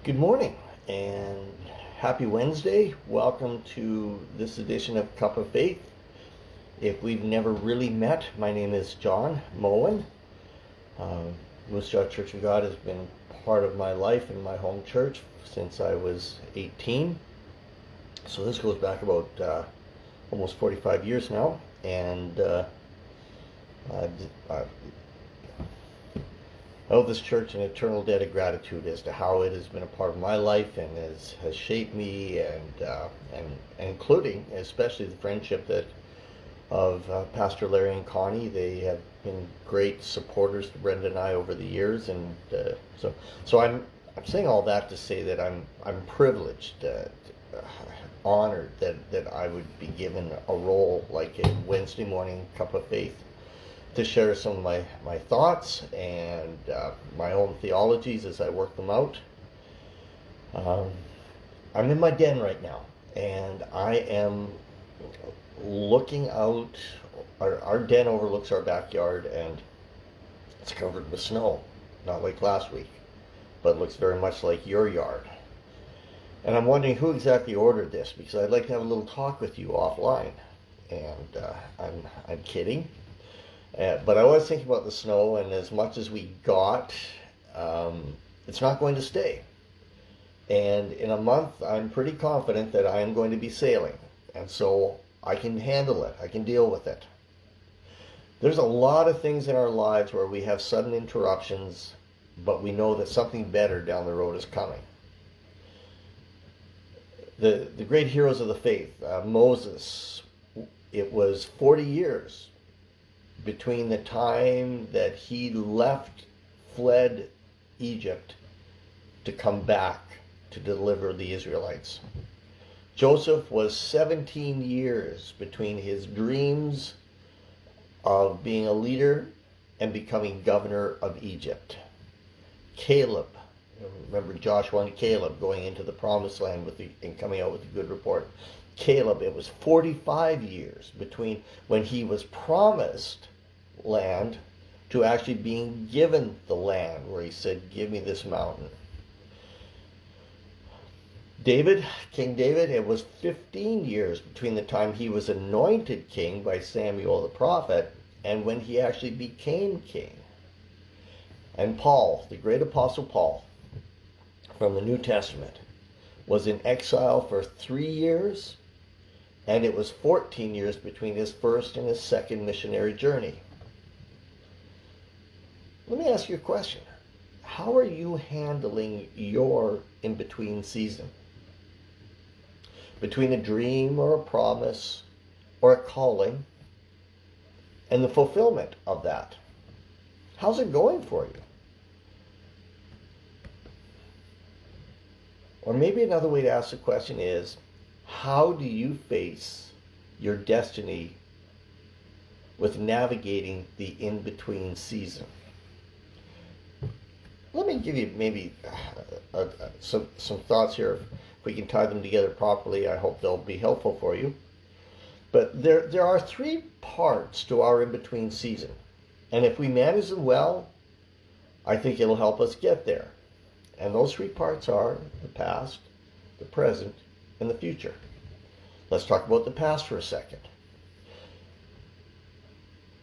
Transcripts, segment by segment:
Good morning and happy Wednesday. Welcome to this edition of Cup of Faith. If we've never really met, my name is John Moen. Moose Jaw Church of God has been part of my life in my home church since I was 18. So this goes back about almost 45 years now. And I owe this church an eternal debt of gratitude as to how it has been a part of my life and has shaped me, and including especially the friendship that of Pastor Larry and Connie. They have been great supporters to Brenda and I over the years, and so I'm saying all that to say that I'm privileged, honored that I would be given a role like a Wednesday morning Cup of Faith to share some of my thoughts and my own theologies as I work them out. I'm in my den right now, and I am looking out. Our den overlooks our backyard, and it's covered with snow, not like last week, but looks very much like your yard. And I'm wondering who exactly ordered this, because I'd like to have a little talk with you offline. And I'm kidding. But I was thinking about the snow, and as much as we got, it's not going to stay. And in a month, I'm pretty confident that I am going to be sailing. And so I can handle it. I can deal with it. There's a lot of things in our lives where we have sudden interruptions, but we know that something better down the road is coming. The great heroes of the faith, Moses, it was 40 years between the time that he fled Egypt to come back to deliver the Israelites. Joseph was 17 years between his dreams of being a leader and becoming governor of Egypt. Caleb, remember Joshua and Caleb going into the promised land and coming out with a good report. Caleb, it was 45 years between when he was promised land to actually being given the land, where he said, "Give me this mountain." King David, it was 15 years between the time he was anointed king by Samuel the prophet and when he actually became king. And Paul, the great apostle Paul from the New Testament, was in exile for 3 years, and it was 14 years between his first and his second missionary journey. Let me ask you a question. How are you handling your in-between season? Between a dream or a promise or a calling and the fulfillment of that. How's it going for you? Or maybe another way to ask the question is, how do you face your destiny with navigating the in-between season? Let me give you maybe some thoughts here. If we can tie them together properly, I hope they'll be helpful for you. But there are 3 parts to our in-between season. And if we manage them well, I think it'll help us get there. And those 3 parts are the past, the present, and the future. Let's talk about the past for a second.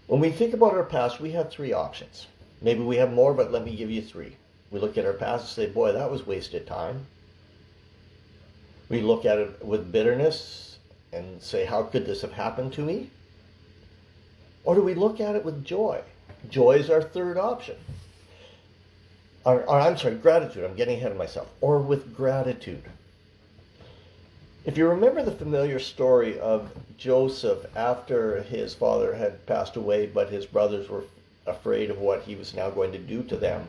When we think about our past, we have 3 options. Maybe we have more, but let me give you 3. We look at our past and say, boy, that was wasted time. We look at it with bitterness and say, how could this have happened to me? Or do we look at it with joy? Joy is our 3rd option. Gratitude. I'm getting ahead of myself. Or with gratitude. If you remember the familiar story of Joseph after his father had passed away, but his brothers were afraid of what he was now going to do to them,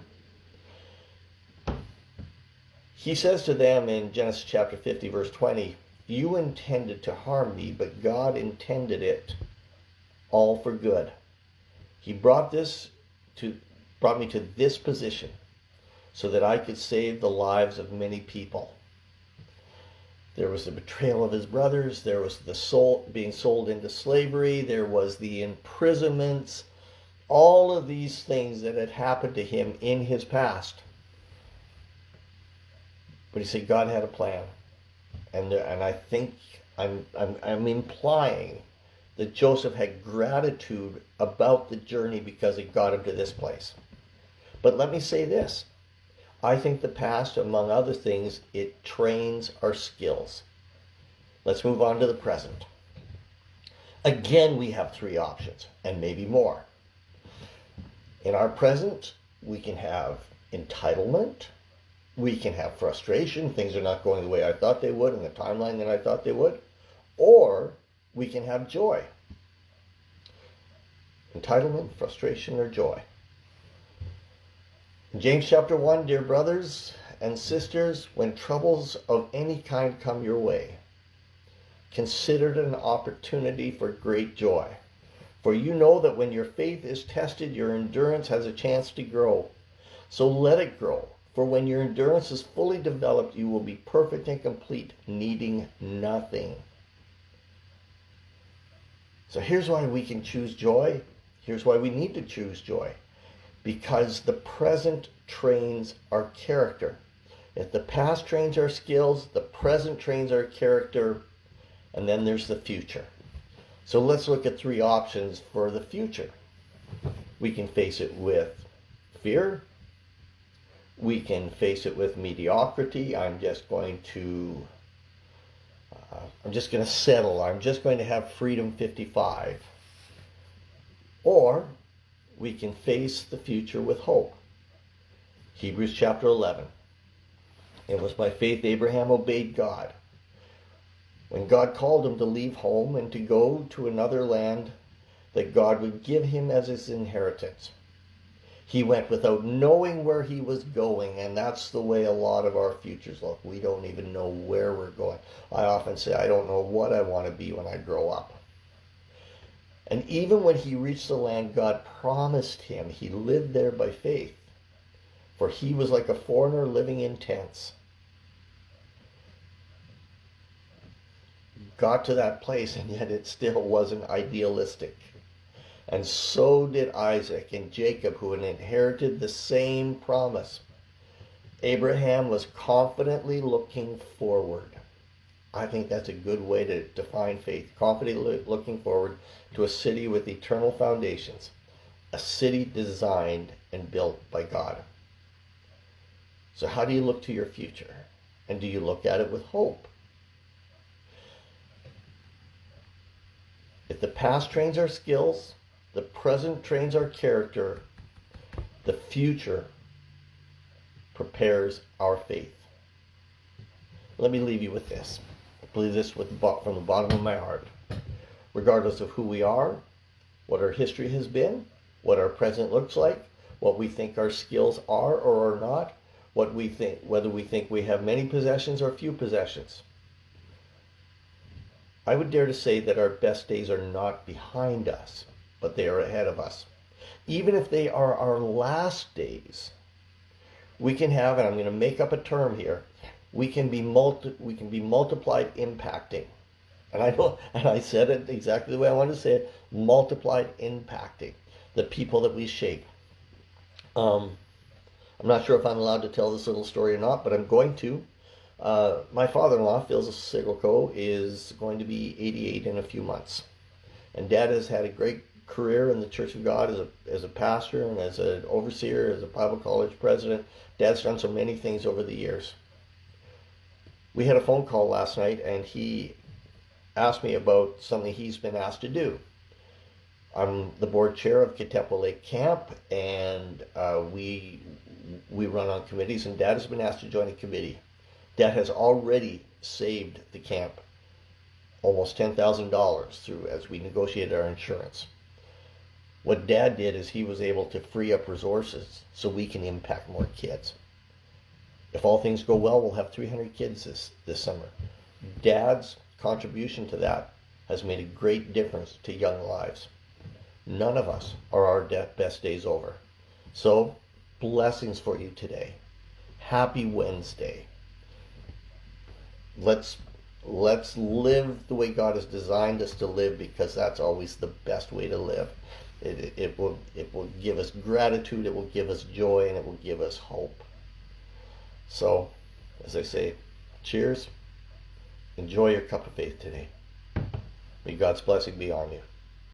he says to them in Genesis chapter 50, verse 20, "You intended to harm me, but God intended it all for good. He brought me to this position so that I could save the lives of many people." There was the betrayal of his brothers. There was the being sold into slavery. There was the imprisonments. All of these things that had happened to him in his past. But you see, God had a plan, and I think I'm implying that Joseph had gratitude about the journey because it got him to this place. But let me say this. I think the past, among other things, it trains our skills. Let's move on to the present. Again, we have three options, and maybe more. In our present, we can have entitlement, we can have frustration, things are not going the way I thought they would in the timeline that I thought they would, or we can have joy. Entitlement, frustration, or joy. In James chapter 1, dear brothers and sisters, when troubles of any kind come your way, consider it an opportunity for great joy. For you know that when your faith is tested, your endurance has a chance to grow. So let it grow. For when your endurance is fully developed, you will be perfect and complete, needing nothing. So here's why we can choose joy. Here's why we need to choose joy. Because the present trains our character. If the past trains our skills, the present trains our character, and then there's the future. So let's look at three options for the future. We can face it with fear. We can face it with mediocrity. I'm just going to settle. I'm just going to have freedom 55. Or we can face the future with hope. Hebrews chapter 11. It was by faith Abraham obeyed God. When God called him to leave home and to go to another land that God would give him as his inheritance, he went without knowing where he was going, and that's the way a lot of our futures look. We don't even know where we're going. I often say, I don't know what I want to be when I grow up. And even when he reached the land God promised him, he lived there by faith, for he was like a foreigner living in tents. Got to that place, and yet it still wasn't idealistic. And so did Isaac and Jacob, who had inherited the same promise. Abraham was confidently looking forward. I think that's a good way to define faith. Confidently looking forward to a city with eternal foundations. A city designed and built by God. So how do you look to your future? And do you look at it with hope? If the past trains our skills, the present trains our character, the future prepares our faith. Let me leave you with this. I believe this from the bottom of my heart. Regardless of who we are, what our history has been, what our present looks like, what we think our skills are or are not, whether we think we have many possessions or few possessions, I would dare to say that our best days are not behind us, but they are ahead of us. Even if they are our last days, we can have, and I'm going to make up a term here, we can be multiplied impacting. And I know, and I said it exactly the way I wanted to say it, multiplied impacting the people that we shape. I'm not sure if I'm allowed to tell this little story or not, but I'm going to. My father-in-law, Phil Sigilco, is going to be 88 in a few months. And Dad has had a great career in the Church of God as a pastor and as an overseer, as a Bible college president. Dad's done so many things over the years. We had a phone call last night, and he asked me about something he's been asked to do. I'm the board chair of Katepa Lake Camp, and we run on committees, and Dad has been asked to join a committee. Dad has already saved the camp almost $10,000 through as we negotiated our insurance. What Dad did is he was able to free up resources so we can impact more kids. If all things go well, we'll have 300 kids this summer. Dad's contribution to that has made a great difference to young lives. None of us are our best days over. So, blessings for you today. Happy Wednesday. Let's live the way God has designed us to live, because that's always the best way to live. It will give us gratitude, it will give us joy, and it will give us hope. So, as I say, cheers. Enjoy your cup of faith today. May God's blessing be on you.